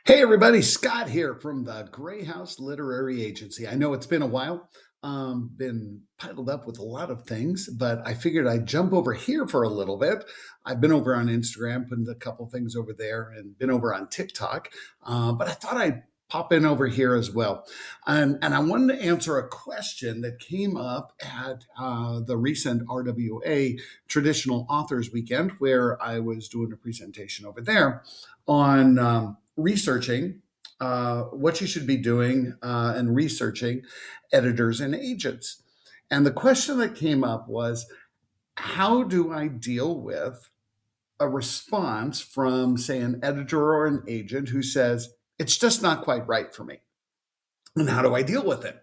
Hey everybody, Scott here from the Gray House Literary Agency. I know it's been a while, been piled up with a lot of things, but I figured I'd jump over here for a little bit. I've been over on Instagram, putting a couple things over there, and been over on TikTok, but I thought I'd pop in over here as well. And I wanted to answer a question that came up at the recent RWA Traditional Authors Weekend, where I was doing a presentation over there on researching what you should be doing and researching editors and agents. And the question that came up was, how do I deal with a response from, say, an editor or an agent who says, it's just not quite right for me? And how do I deal with it?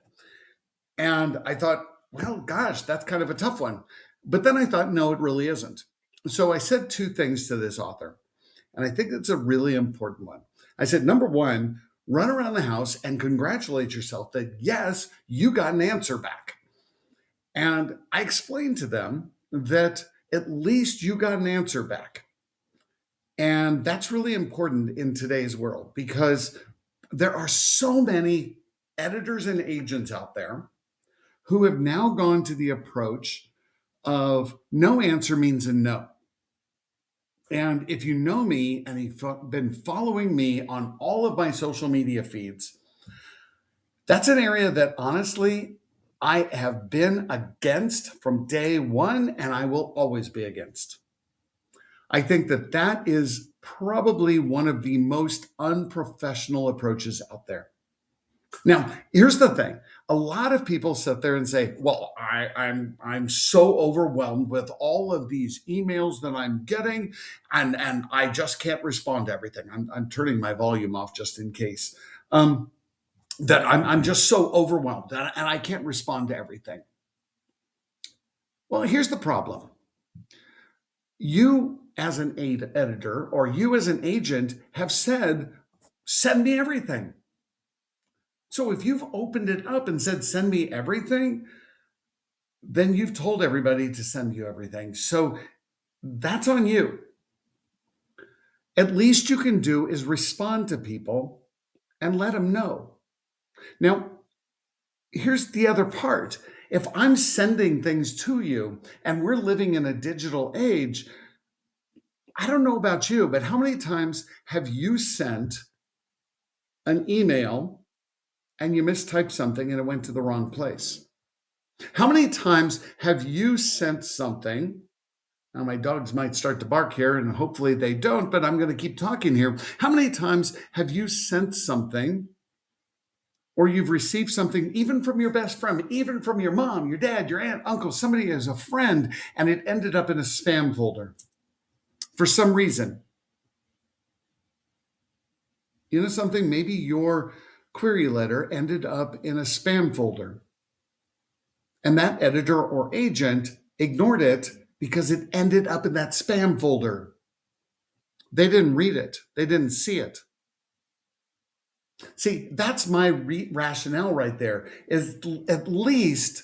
And I thought, well, gosh, that's kind of a tough one. But then I thought, no, it really isn't. So I said two things to this author, and I think it's a really important one. I said, number one, run around the house and congratulate yourself that, yes, you got an answer back. And I explained to them that at least you got an answer back. And that's really important in today's world because there are so many editors and agents out there who have now gone to the approach of no answer means a no. And if you know me and you've been following me on all of my social media feeds, that's an area that honestly I have been against from day one, and I will always be against. I think that that is probably one of the most unprofessional approaches out there. Now, here's the thing. A lot of people sit there and say, well, I'm so overwhelmed with all of these emails that I'm getting, and I just can't respond to everything. I'm turning my volume off just in case. That I'm just so overwhelmed and I can't respond to everything. Well, here's the problem. You as an editor or you as an agent have said, send me everything. So if you've opened it up and said, send me everything, then you've told everybody to send you everything. So that's on you. At least you can do is respond to people and let them know. Now, here's the other part. If I'm sending things to you and we're living in a digital age, I don't know about you, but how many times have you sent an email and you mistyped something and it went to the wrong place? How many times have you sent something? Now, my dogs might start to bark here, and hopefully they don't, but I'm going to keep talking here. How many times have you sent something or you've received something, even from your best friend, even from your mom, your dad, your aunt, uncle, somebody as a friend, and it ended up in a spam folder for some reason? You know something? Maybe your query letter ended up in a spam folder, and that editor or agent ignored it because it ended up in that spam folder. They didn't read it, they didn't see it. See, that's my rationale right there, is at least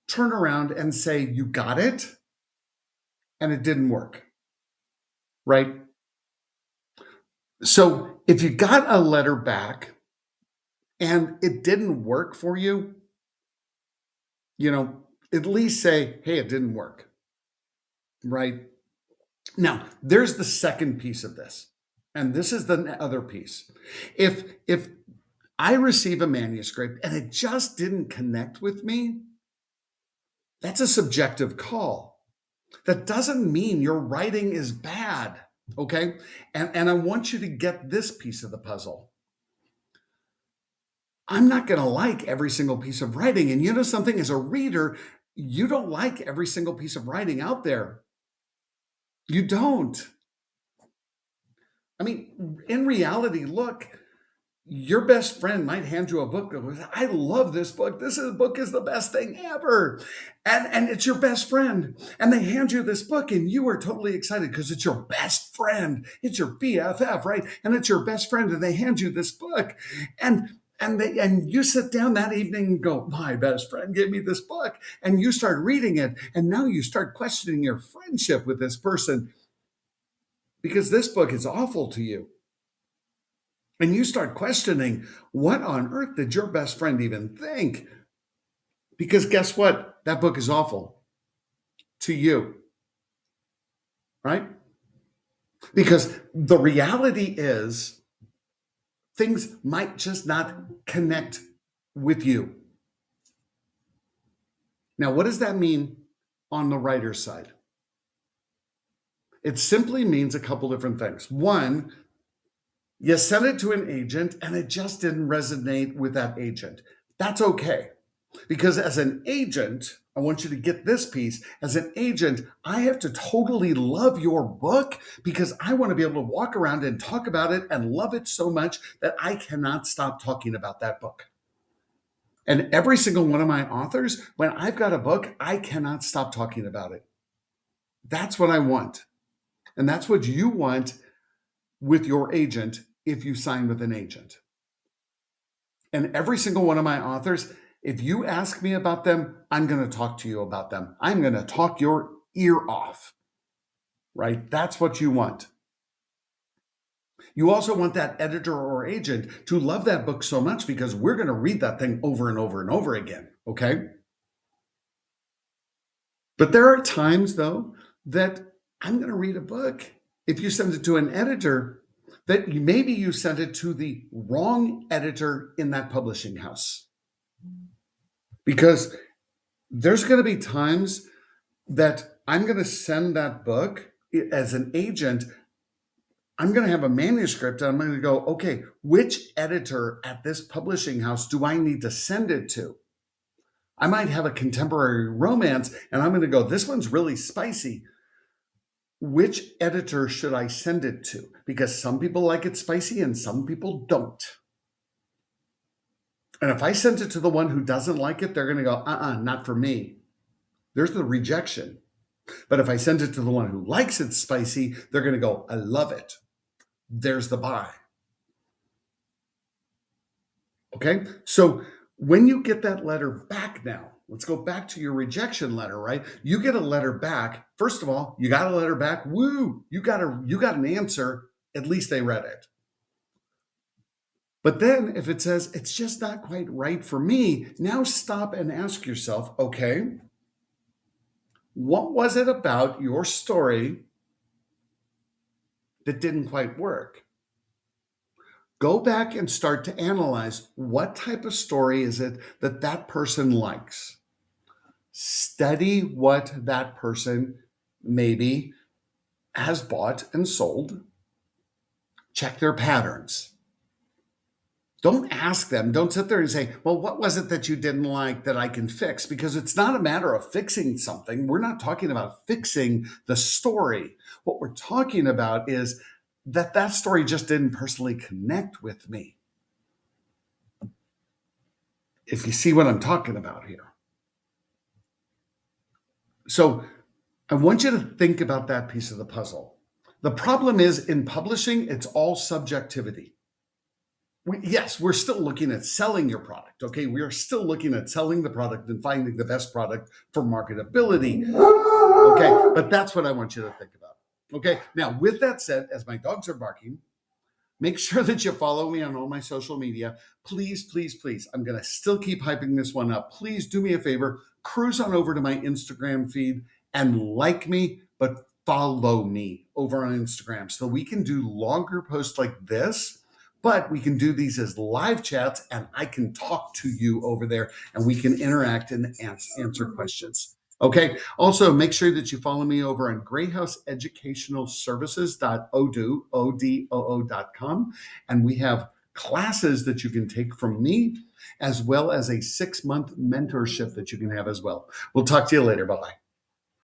turn around and say, you got it, and it didn't work, right? So if you got a letter back and it didn't work for you, at least say, hey, it didn't work, right? Now, there's the second piece of this, and this is the other piece. If I receive a manuscript and it just didn't connect with me, that's a subjective call. That doesn't mean your writing is bad, okay? And I want you to get this piece of the puzzle. I'm not going to like every single piece of writing. And you know something, as a reader, you don't like every single piece of writing out there. You don't. I mean, in reality, look, your best friend might hand you a book. I love this book. Book is the best thing ever. And it's your best friend. And they hand you this book and you are totally excited because it's your best friend. It's your BFF, right? And it's your best friend and they hand you this book. And you sit down that evening and go, my best friend gave me this book. And you start reading it. And now you start questioning your friendship with this person because this book is awful to you. And you start questioning, what on earth did your best friend even think? Because guess what? That book is awful to you, right? Because the reality is things might just not connect with you. Now, what does that mean on the writer's side? It simply means a couple different things. One, you sent it to an agent and it just didn't resonate with that agent. That's okay. Because as an agent, I want you to get this piece. As an agent, I have to totally love your book because I want to be able to walk around and talk about it and love it so much that I cannot stop talking about that book. And every single one of my authors, when I've got a book, I cannot stop talking about it. That's what I want. And that's what you want with your agent if you sign with an agent. And every single one of my authors, if you ask me about them, I'm going to talk to you about them. I'm going to talk your ear off, right? That's what you want. You also want that editor or agent to love that book so much because we're going to read that thing over and over and over again, okay? But there are times, though, that I'm going to read a book. If you send it to an editor, that maybe you sent it to the wrong editor in that publishing house. Because there's going to be times that I'm going to send that book as an agent. I'm going to have a manuscript and I'm going to go, okay, which editor at this publishing house do I need to send it to? I might have a contemporary romance and I'm going to go, this one's really spicy. Which editor should I send it to? Because some people like it spicy and some people don't. And if I send it to the one who doesn't like it, they're going to go, not for me. There's the rejection. But if I send it to the one who likes it spicy, they're going to go, I love it. There's the buy. Okay? So when you get that letter back now, let's go back to your rejection letter, right? You get a letter back. First of all, you got a letter back. Woo! You got an answer. At least they read it. But then if it says it's just not quite right for me, now stop and ask yourself, okay, what was it about your story that didn't quite work? Go back and start to analyze what type of story is it that person likes. Study what that person maybe has bought and sold. Check their patterns. Don't ask them. Don't sit there and say, well, what was it that you didn't like that I can fix? Because it's not a matter of fixing something. We're not talking about fixing the story. What we're talking about is that story just didn't personally connect with me. If you see what I'm talking about here. So I want you to think about that piece of the puzzle. The problem is in publishing, it's all subjectivity. Yes, we're still looking at selling your product, okay? We are still looking at selling the product and finding the best product for marketability, okay? But that's what I want you to think about, okay? Now, with that said, as my dogs are barking, make sure that you follow me on all my social media. Please, please, please, I'm going to still keep hyping this one up. Please do me a favor, cruise on over to my Instagram feed and like me, but follow me over on Instagram so we can do longer posts like this. But we can do these as live chats and I can talk to you over there and we can interact and answer questions. Okay. Also, make sure that you follow me over on greyhouseeducationalservices.odoo.com. And we have classes that you can take from me, as well as a 6-month mentorship that you can have as well. We'll talk to you later. Bye-bye.